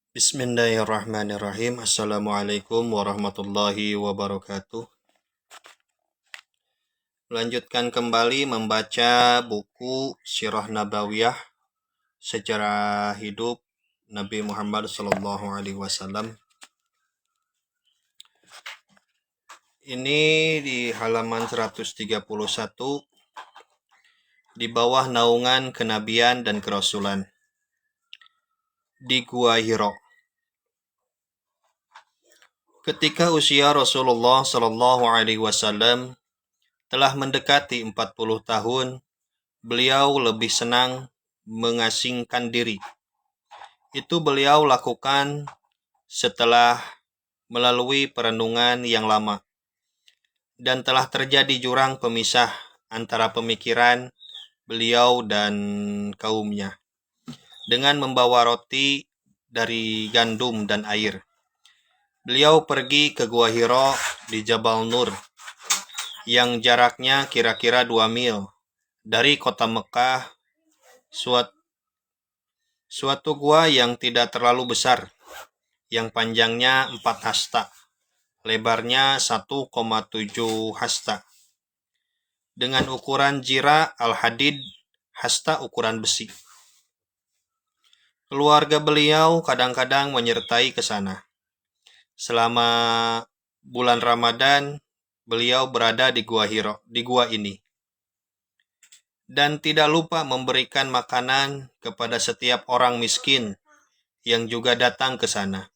Bismillahirrahmanirrahim. Assalamualaikum warahmatullahi wabarakatuh. Lanjutkan kembali membaca buku Sirah Nabawiyah, sejarah hidup Nabi Muhammad SAW. Ini di halaman 131 di bawah naungan kenabian dan kerasulan di Gua Hiro. Ketika usia Rasulullah SAW telah mendekati 40 tahun, beliau lebih senang mengasingkan diri. Itu beliau lakukan setelah melalui perenungan yang lama, dan telah terjadi jurang pemisah antara pemikiran beliau dan kaumnya. Dengan membawa roti dari gandum dan air, beliau pergi ke Gua Hiro di Jabal Nur, yang jaraknya kira-kira 2 mil dari kota Mekah, suatu gua yang tidak terlalu besar, yang panjangnya 4 hasta, lebarnya 1,7 hasta, dengan ukuran jira al-hadid, hasta ukuran besi. Keluarga beliau kadang-kadang menyertai ke sana. Selama bulan Ramadan, beliau berada di Gua Hiro, di gua ini, dan tidak lupa memberikan makanan kepada setiap orang miskin yang juga datang ke sana.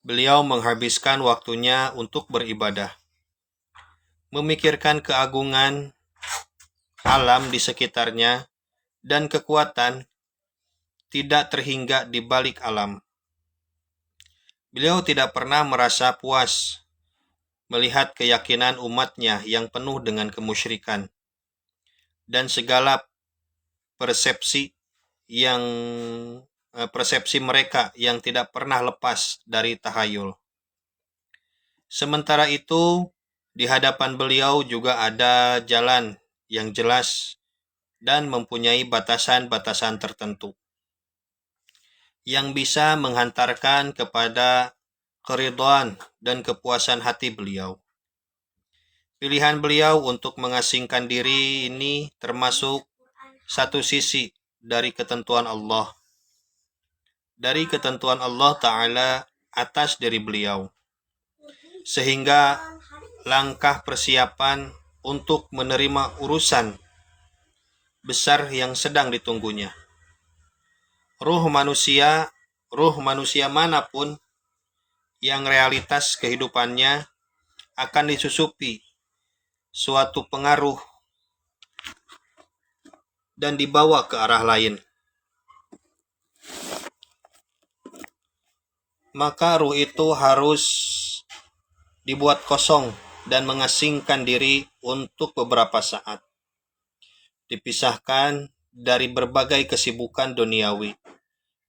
Beliau menghabiskan waktunya untuk beribadah, memikirkan keagungan alam di sekitarnya dan kekuatan tidak terhingga di balik alam. Beliau tidak pernah merasa puas melihat keyakinan umatnya yang penuh dengan kemusyrikan dan segala persepsi mereka yang tidak pernah lepas dari tahayul. Sementara itu, di hadapan beliau juga ada jalan yang jelas dan mempunyai batasan-batasan tertentu yang bisa menghantarkan kepada keridhaan dan kepuasan hati beliau. Pilihan beliau untuk mengasingkan diri ini termasuk satu sisi dari ketentuan Allah Ta'ala atas diri beliau, sehingga langkah persiapan untuk menerima urusan besar yang sedang ditunggunya. Ruh manusia manapun yang realitas kehidupannya akan disusupi suatu pengaruh dan dibawa ke arah lain. Maka ruh itu harus dibuat kosong dan mengasingkan diri untuk beberapa saat, dipisahkan dari berbagai kesibukan duniawi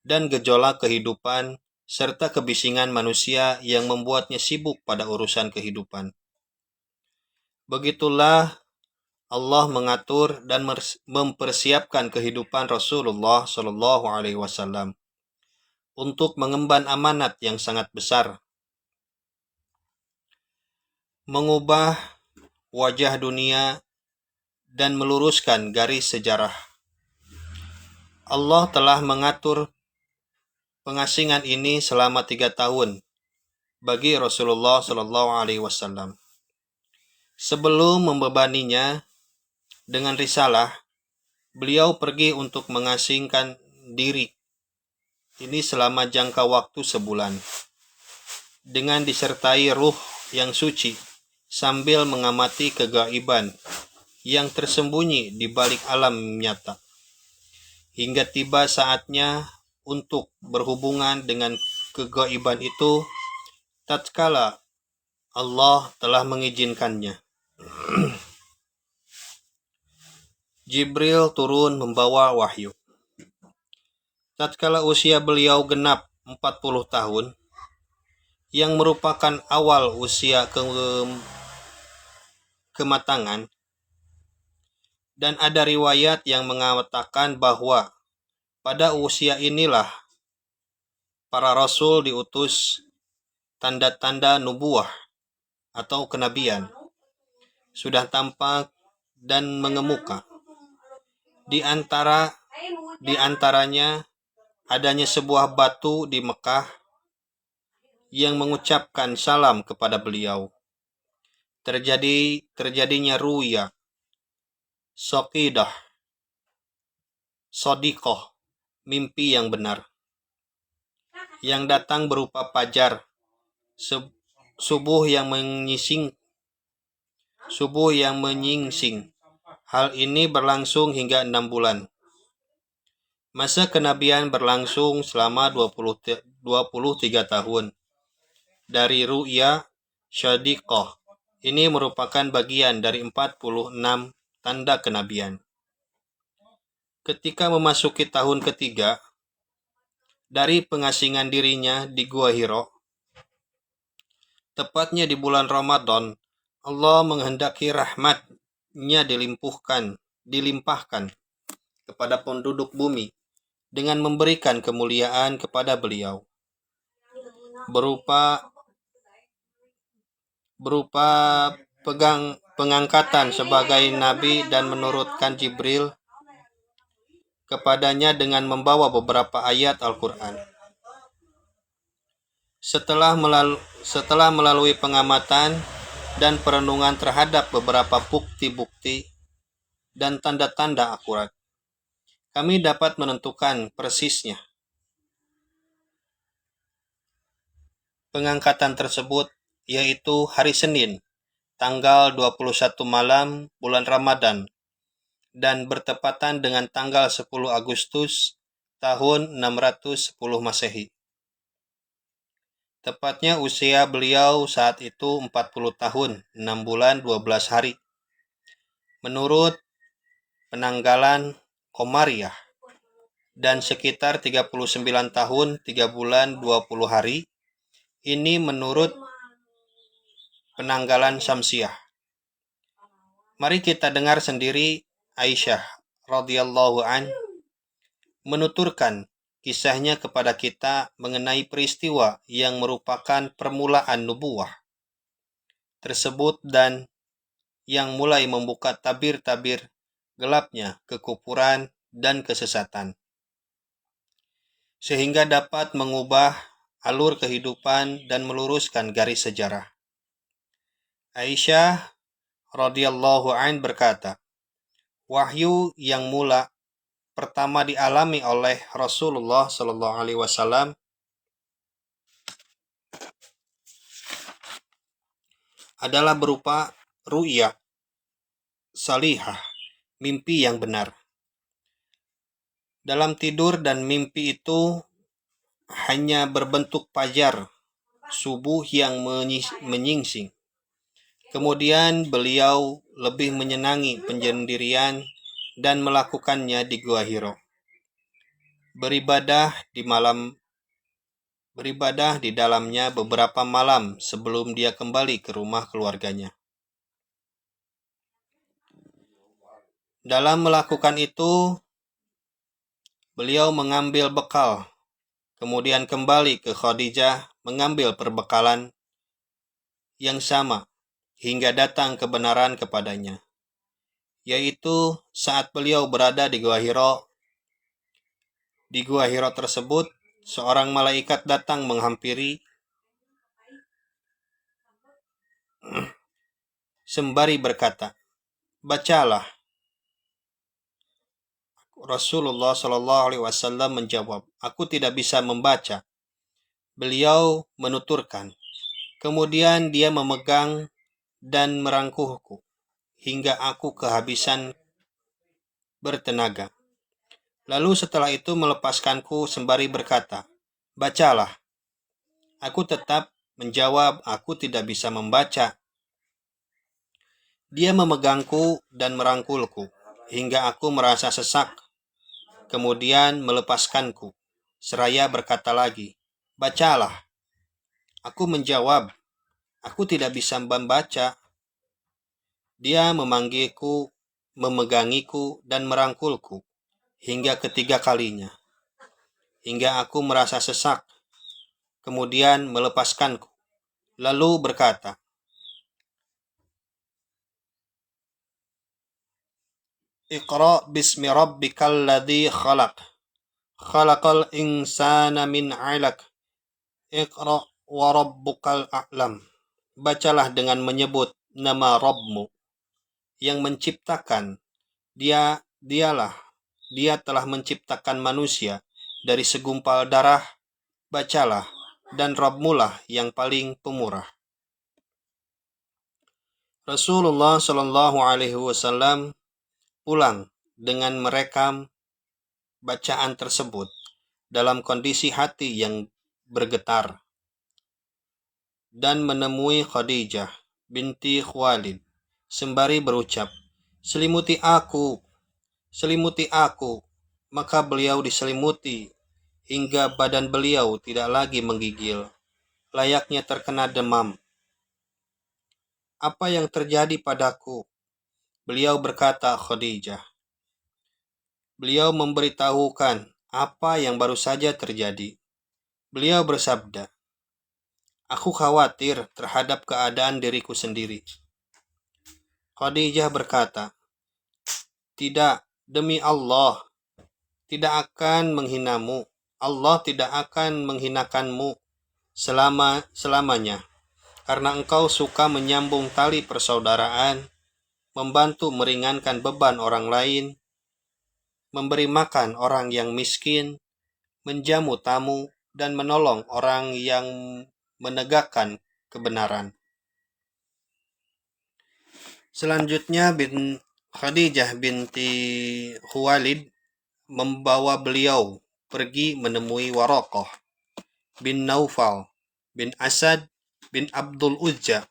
dan gejolak kehidupan serta kebisingan manusia yang membuatnya sibuk pada urusan kehidupan. Begitulah Allah mengatur dan mempersiapkan kehidupan Rasulullah SAW untuk mengemban amanat yang sangat besar, mengubah wajah dunia dan meluruskan garis sejarah. Allah telah mengatur pengasingan ini selama 3 tahun bagi Rasulullah SAW. Sebelum membebaninya dengan risalah, beliau pergi untuk mengasingkan diri ini selama jangka waktu sebulan, dengan disertai ruh yang suci, sambil mengamati kegaiban yang tersembunyi di balik alam nyata, hingga tiba saatnya untuk berhubungan dengan kegaiban itu tatkala Allah telah mengizinkannya. Jibril turun membawa wahyu. Tatkala usia beliau genap 40 tahun, yang merupakan awal usia kematangan, dan ada riwayat yang mengatakan bahwa pada usia inilah para rasul diutus tanda-tanda nubuah atau kenabian sudah tampak dan mengemuka. Di antaranya adanya sebuah batu di Mekah yang mengucapkan salam kepada beliau. Terjadinya ruya, soqidah, sodiqoh, mimpi yang benar, yang datang berupa fajar, subuh yang menyingsing. Hal ini berlangsung hingga 6 bulan. Masa kenabian berlangsung selama 23 tahun. Dari ru'ya syadiqah, ini merupakan bagian dari 46 tanda kenabian. Ketika memasuki tahun ketiga dari pengasingan dirinya di Gua Hiro, tepatnya di bulan Ramadan, Allah menghendaki rahmat-Nya dilimpahkan kepada penduduk bumi dengan memberikan kemuliaan kepada beliau berupa pengangkatan sebagai nabi dan menurunkan Jibril kepadanya dengan membawa beberapa ayat Al-Quran. Setelah melalui pengamatan dan perenungan terhadap beberapa bukti-bukti dan tanda-tanda akurat, kami dapat menentukan persisnya. Pengangkatan tersebut yaitu hari Senin, tanggal 21 malam bulan Ramadan, dan bertepatan dengan tanggal 10 Agustus tahun 610 Masehi. Tepatnya usia beliau saat itu 40 tahun, 6 bulan, 12 hari. Menurut penanggalan Komariah, dan sekitar 39 tahun, 3 bulan, 20 hari. Ini menurut penanggalan Syamsiah. Mari kita dengar sendiri Aisyah radhiyallahu an menuturkan kisahnya kepada kita mengenai peristiwa yang merupakan permulaan nubuah tersebut dan yang mulai membuka tabir-tabir gelapnya kekufuran dan kesesatan, sehingga dapat mengubah alur kehidupan dan meluruskan garis sejarah. Aisyah radhiyallahu an berkata, wahyu yang mula pertama dialami oleh Rasulullah sallallahu alaihi wasallam adalah berupa ru'ya salihah, mimpi yang benar. Dalam tidur dan mimpi itu hanya berbentuk fajar, subuh yang menyingsing. Kemudian beliau lebih menyenangi penyendirian dan melakukannya di Gua Hiro. Beribadah di dalamnya beberapa malam sebelum dia kembali ke rumah keluarganya. Dalam melakukan itu, beliau mengambil bekal, kemudian kembali ke Khadijah mengambil perbekalan yang sama hingga datang kebenaran kepadanya, yaitu saat beliau berada di Gua Hiro. Di Gua Hiro tersebut, seorang malaikat datang menghampiri sembari berkata, bacalah. Rasulullah Shallallahu Alaihi Wasallam menjawab, aku tidak bisa membaca. Beliau menuturkan, kemudian dia memegang dan merangkuhku hingga aku kehabisan bertenaga. Lalu setelah itu melepaskanku sembari berkata, bacalah. Aku tetap menjawab, aku tidak bisa membaca. Dia memegangku dan merangkulku hingga aku merasa sesak. Kemudian melepaskanku, seraya berkata lagi, bacalah. Aku menjawab, aku tidak bisa membaca. Dia memegangiku dan merangkulku hingga ketiga kalinya, hingga aku merasa sesak. kemudian melepaskanku. Lalu berkata, Iqra bismi rabbikal ladzi khalaq. Khalaqal insana min 'alaq. Iqra wa rabbukal a'lam. Bacalah dengan menyebut nama Rabbmu yang menciptakan. Dia telah menciptakan manusia dari segumpal darah. Bacalah, dan Rabbmulah yang paling pemurah. Rasulullah Shallallahu Alaihi Wasallam pulang dengan merekam bacaan tersebut dalam kondisi hati yang bergetar dan menemui Khadijah binti Khuwailid sembari berucap, selimuti aku. Maka beliau diselimuti hingga badan beliau tidak lagi menggigil, layaknya terkena demam. Apa yang terjadi padaku? Beliau berkata Khadijah. Beliau memberitahukan apa yang baru saja terjadi. Beliau bersabda, aku khawatir terhadap keadaan diriku sendiri. Khadijah berkata, tidak, demi Allah, tidak akan menghinamu. Allah tidak akan menghinakanmu selamanya, karena engkau suka menyambung tali persaudaraan, membantu meringankan beban orang lain, memberi makan orang yang miskin, menjamu tamu, dan menolong orang yang menegakkan kebenaran. Selanjutnya Khadijah binti Khuwailid membawa beliau pergi menemui Waraqah bin Naufal bin Asad bin Abdul Uzza,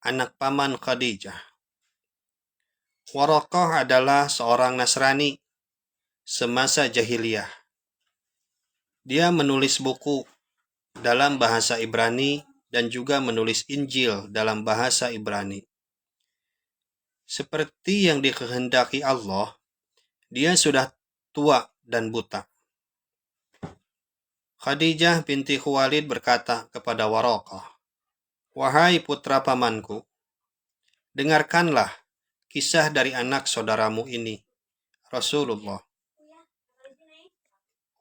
anak paman Khadijah. Waraqah adalah seorang Nasrani semasa jahiliyah. Dia menulis buku dalam bahasa Ibrani dan juga menulis Injil dalam bahasa Ibrani. Seperti yang dikehendaki Allah, dia sudah tua dan buta. Khadijah binti Khuwailid berkata kepada Waraqah, wahai putra pamanku, dengarkanlah kisah dari anak saudaramu ini, Rasulullah.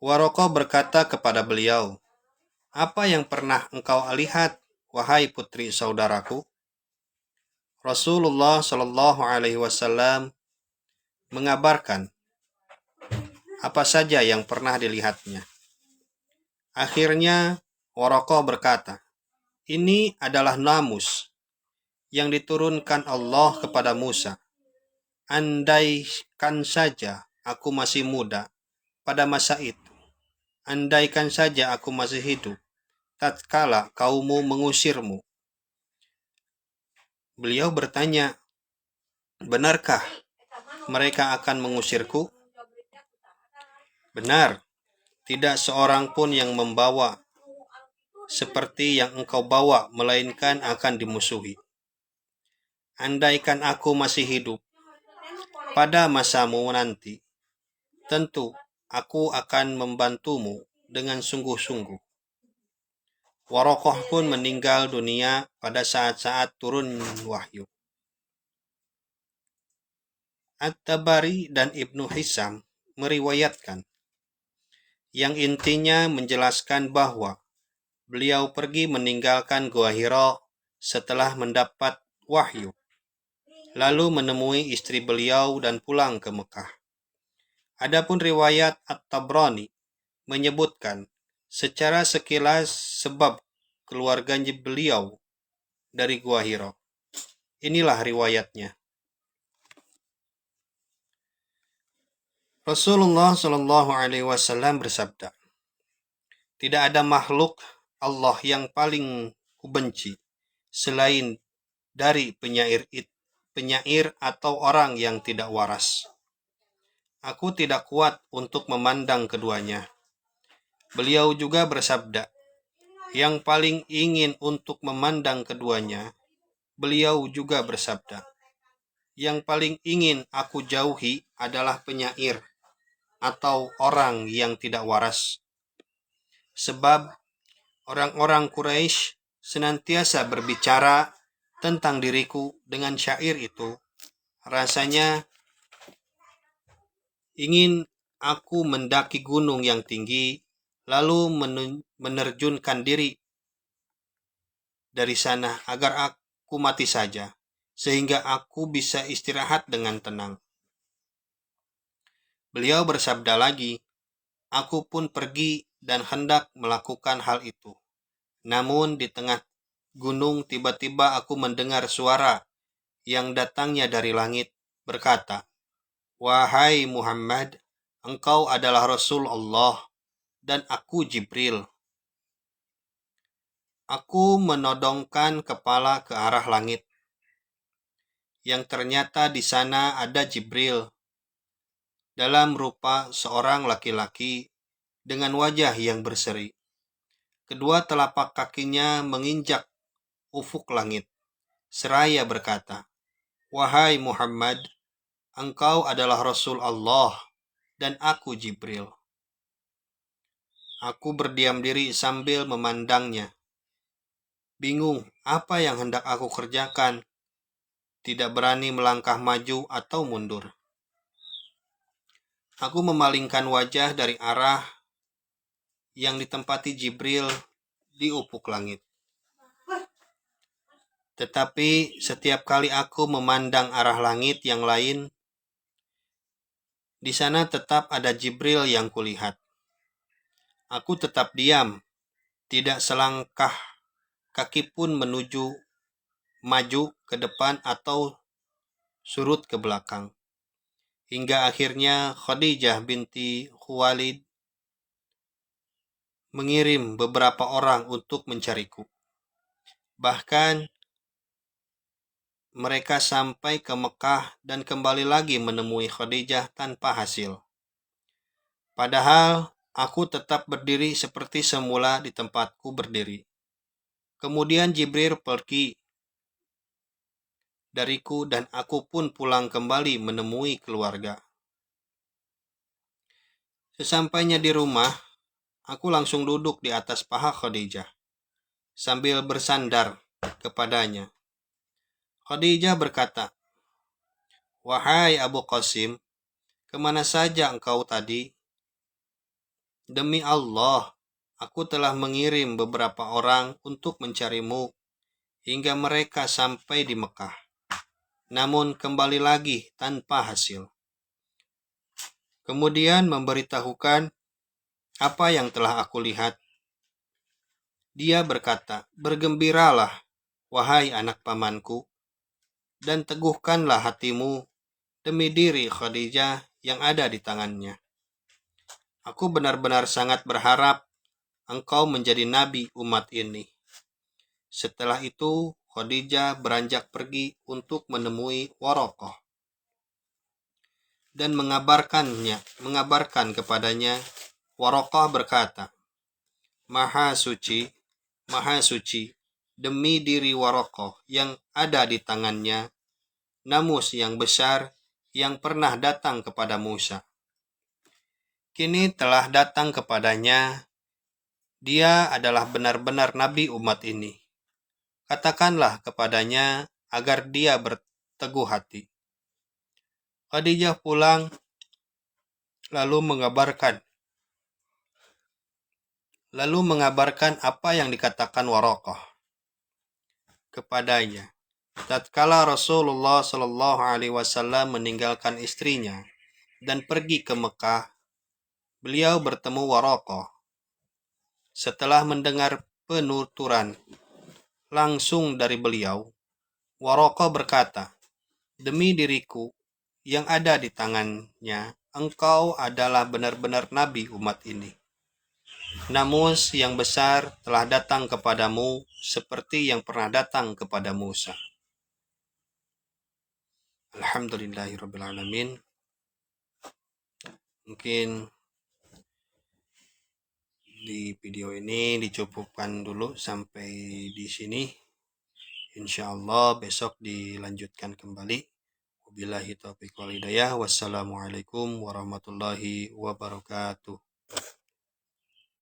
Waraqah berkata kepada beliau, apa yang pernah engkau lihat, wahai putri saudaraku? Rasulullah Shallallahu Alaihi Wasallam mengabarkan apa saja yang pernah dilihatnya. Akhirnya Waraqah berkata, ini adalah namus yang diturunkan Allah kepada Musa. Andaikan saja aku masih muda pada masa itu. Andaikan saja aku masih hidup tatkala kaummu mengusirmu. Beliau bertanya, benarkah mereka akan mengusirku? Benar, tidak seorang pun yang membawa seperti yang engkau bawa, melainkan akan dimusuhi. Andaikan aku masih hidup pada masamu nanti, tentu aku akan membantumu dengan sungguh-sungguh. Waraqah pun meninggal dunia pada saat-saat turun wahyu. At-Tabari dan Ibnu Hisam meriwayatkan yang intinya menjelaskan bahwa beliau pergi meninggalkan Gua Hira setelah mendapat wahyu, lalu menemui istri beliau dan pulang ke Mekah. Adapun riwayat At-Tabrani menyebutkan secara sekilas sebab keluarganya beliau dari Gua Hira. Inilah riwayatnya. Rasulullah Shallallahu Alaihi Wasallam bersabda, tidak ada makhluk Allah yang paling kubenci selain dari penyair atau orang yang tidak waras. Aku tidak kuat untuk memandang keduanya. Beliau juga bersabda, yang paling ingin untuk memandang keduanya. Beliau juga bersabda, yang paling ingin aku jauhi adalah penyair atau orang yang tidak waras. Sebab orang-orang Quraisy senantiasa berbicara tentang diriku dengan syair itu. Rasanya ingin aku mendaki gunung yang tinggi, lalu menerjunkan diri dari sana agar aku mati saja, sehingga aku bisa istirahat dengan tenang. Beliau bersabda lagi, aku pun pergi dan hendak melakukan hal itu. Namun di tengah gunung tiba-tiba aku mendengar suara yang datangnya dari langit berkata, "Wahai Muhammad, engkau adalah Rasul Allah dan aku Jibril." Aku menodongkan kepala ke arah langit, yang ternyata di sana ada Jibril dalam rupa seorang laki-laki dengan wajah yang berseri. Kedua telapak kakinya menginjak ufuk langit, seraya berkata, "Wahai Muhammad, engkau adalah Rasul Allah dan aku Jibril." Aku berdiam diri sambil memandangnya. Bingung apa yang hendak aku kerjakan, tidak berani melangkah maju atau mundur. Aku memalingkan wajah dari arah yang ditempati Jibril di ufuk langit. Tetapi setiap kali aku memandang arah langit yang lain, di sana tetap ada Jibril yang kulihat. Aku tetap diam, tidak selangkah kaki pun maju ke depan atau surut ke belakang. Hingga akhirnya Khadijah binti Khuwailid mengirim beberapa orang untuk mencariku. Bahkan mereka sampai ke Mekah dan kembali lagi menemui Khadijah tanpa hasil. Padahal aku tetap berdiri seperti semula di tempatku berdiri. Kemudian Jibril pergi dariku dan aku pun pulang kembali menemui keluarga. Sesampainya di rumah, aku langsung duduk di atas paha Khadijah sambil bersandar kepadanya. Khadijah berkata, "Wahai Abu Qasim, kemana saja engkau tadi? Demi Allah, aku telah mengirim beberapa orang untuk mencarimu hingga mereka sampai di Mekah. Namun kembali lagi tanpa hasil." Kemudian memberitahukan apa yang telah aku lihat. Dia berkata, "Bergembiralah, wahai anak pamanku, dan teguhkanlah hatimu demi diri Khadijah yang ada di tangannya. Aku benar-benar sangat berharap engkau menjadi nabi umat ini." Setelah itu, Khadijah beranjak pergi untuk menemui Waraqah dan mengabarkan kepadanya. Waraqah berkata, Maha suci, demi diri Waraqah yang ada di tangannya, namus yang besar yang pernah datang kepada Musa. Kini telah datang kepadanya, dia adalah benar-benar nabi umat ini. Katakanlah kepadanya agar dia berteguh hati. Khadijah pulang lalu mengabarkan apa yang dikatakan Waraqah kepadanya. Tatkala Rasulullah Shallallahu Alaihi Wasallam meninggalkan istrinya dan pergi ke Mekah, beliau bertemu Waraqah. Setelah mendengar penuturan langsung dari beliau, Waraqah berkata, "Demi diriku yang ada di tangannya, engkau adalah benar-benar nabi umat ini. Namus yang besar telah datang kepadamu seperti yang pernah datang kepada Musa." Alhamdulillahirrabbilalamin. Mungkin di video ini dicukupkan dulu sampai di sini. Insyaallah besok dilanjutkan kembali. Wabillahi taufiq wal hidayah. Wassalamualaikum warahmatullahi wabarakatuh.